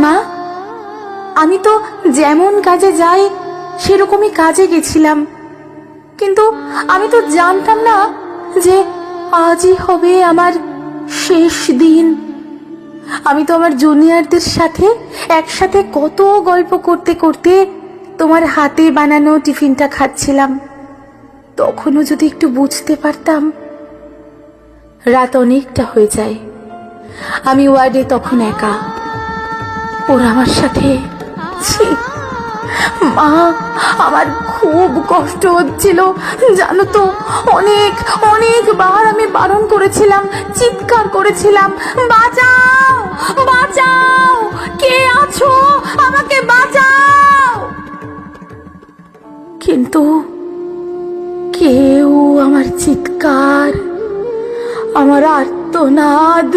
মা, আমি তো যেমন কাজে যাই সেরকমই কাজে গেছিলাম, কিন্তু আমি তো জানতাম না যে আজই হবে আমার শেষ দিন। আমি তো আমার জুনিয়রদের সাথে একসাথে কত গল্প করতে করতে তোমার হাতে বানানো টিফিনটা খাচ্ছিলাম। তখনও যদি একটু বুঝতে পারতাম। রাত অনেকটা হয়ে যায়। আমি ওয়ার্ডে তখন একা। ওরা আমার সাথে, ছি মা, আমার খুব কষ্ট হচ্ছিল জানো তো। অনেকবার আমি বারণ করেছিলাম, চিৎকার করেছিলাম, বাঁচাও বাঁচাও, কে আছো, আমাকে বাঁচাও। কিন্তু কেউ আমার চিৎকার, আমার আর্তনাদ